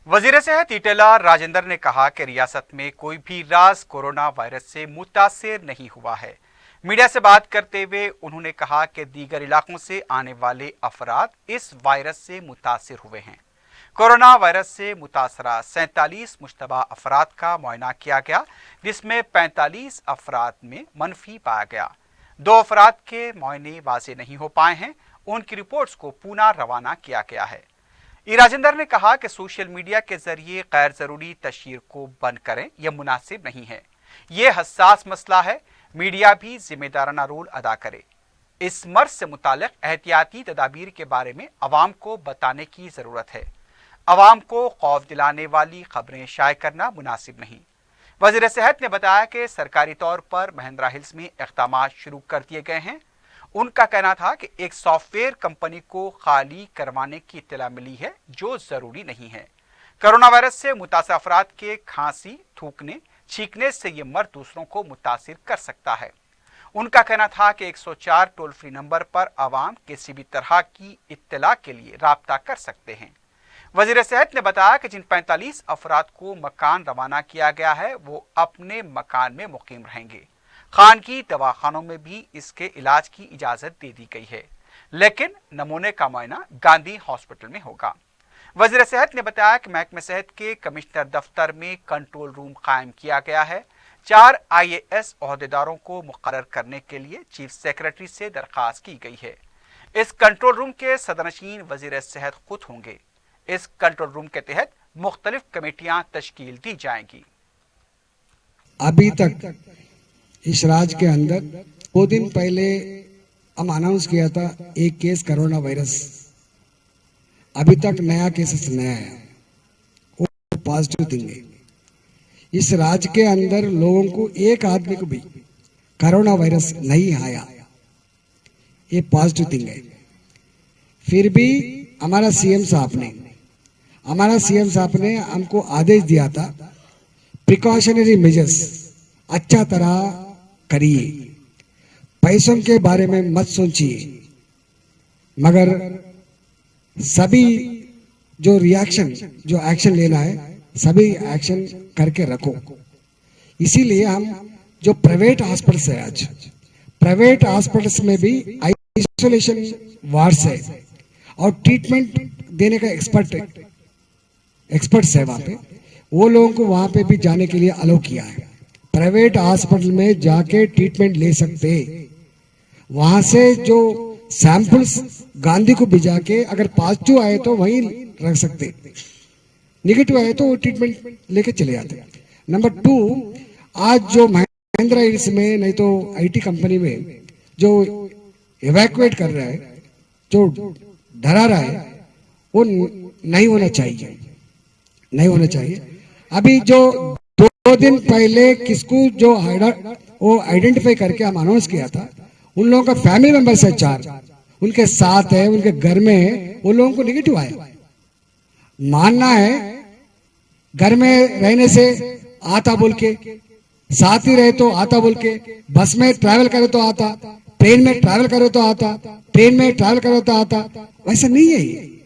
वजीर सेहत ईटेला राजेंद्र ने कहा कि रियासत में कोई भी राज कोरोना वायरस से मुतासिर नहीं हुआ है। मीडिया से बात करते हुए उन्होंने कहा कि दीगर इलाकों से आने वाले अफराद इस वायरस से मुतासिर हुए हैं। कोरोना वायरस से मुतासरा 47 मुश्तबा अफराद का मुआयना किया गया, जिसमें 45 अफराद में मनफी पाया गया। 2 अफराद के मुआयने वाजे नहीं हो पाए हैं, उनकी रिपोर्ट्स को पुनः रवाना किया गया है। राजेंद्र ने कहा कि सोशल मीडिया के जरिए गैर जरूरी तशहीर को बंद करें, यह मुनासिब नहीं है। ये हसास मसला है, मीडिया भी जिम्मेदाराना रोल अदा करे। इस मर्ज से मुतालिक एहतियाती तदाबीर के बारे में अवाम को बताने की जरूरत है। अवाम को खौफ दिलाने वाली खबरें शाये करना मुनासिब नहीं। वजीर सेहत ने बताया कि सरकारी तौर पर महिंद्रा हिल्स में इक़दामात शुरू कर दिए गए हैं। उनका कहना था कि एक सॉफ्टवेयर कंपनी को खाली करवाने की इत्तला मिली है, जो जरूरी नहीं है। कोरोना वायरस से मुतासर अफराद के खांसी, थूकने, छींकने से ये मर्ज दूसरों को मुतासिर कर सकता है। उनका कहना था कि 104 टोल फ्री नंबर पर आवाम किसी भी तरह की इत्तला के लिए राब्ता कर सकते हैं। वजीर सेहत ने बताया कि जिन 45 अफराद को मकान रवाना किया गया है, वो अपने मकान में मुकीम रहेंगे। खानगी दवाखानों में भी इसके इलाज की इजाजत दे दी गई है, लेकिन नमूने का मुआयना गांधी हॉस्पिटल में होगा। वजीर सेहत ने बताया कि महकमे सेहत के कमिश्नर दफ्तर में कंट्रोल रूम कायम किया गया है। 4 IAS ओहदेदारों को मुकर्रर करने के लिए चीफ सेक्रेटरी से दरखास्त की गई है। इस कंट्रोल रूम के सदरनशीन वजीर सेहत खुद होंगे। इस कंट्रोल रूम के तहत मुख्तलिफ कमेटियां तश्कील दी जाएंगी। अभी तक इस राज्य के अंदर 2 दिन पहले हम अनाउंस किया था एक केस कोरोना वायरस। अभी तक नया केसेस नहीं आया, वो पॉजिटिव थिंग है। इस राज्य के अंदर लोगों को एक आदमी को भी कोरोना वायरस नहीं आया, ये पॉजिटिव थिंग है। फिर भी हमारा सीएम साहब ने हमको आदेश दिया था प्रिकॉशनरी मेजर्स अच्छा तरह करिए, पैसों के बारे में मत सोचिए, मगर सभी जो एक्शन लेना है सभी एक्शन करके रखो। इसीलिए हम जो प्राइवेट हॉस्पिटल्स है, आज प्राइवेट हॉस्पिटल्स में भी आइसोलेशन वार्ड्स है और ट्रीटमेंट देने का एक्सपर्ट्स है वहां पे, वो लोगों को वहां पे भी जाने के लिए अलाउ किया है। प्राइवेट हॉस्पिटल में जाके ट्रीटमेंट ले सकते, वहां से जो सैंपल्स गांधी को भिजा के अगर पॉजिटिव आए तो वहीं रख सकते, नेगेटिव आए तो वो ट्रीटमेंट लेके चले जाते। नंबर 2, आज जो महिंद्रा हिल्स में नहीं तो IT कंपनी में जो इवैक्यूएट कर रहा है, जो डरा रहा है, वो नहीं होना चाहिए। अभी जो 2 दिन पहले किसको जो वो आइडेंटिफाई करके हम अनाउंस किया था, उन लोगों का फैमिली मेंबर्स है 4, उनके साथ है, उनके घर में है, वो लोगों को नेगेटिव आया। मानना है घर में रहने से आता बोल के, साथ ही रहे तो आता बोल के, बस में ट्रैवल करे तो आता, ट्रेन में ट्रैवल करे तो आता, वैसा नहीं है ये।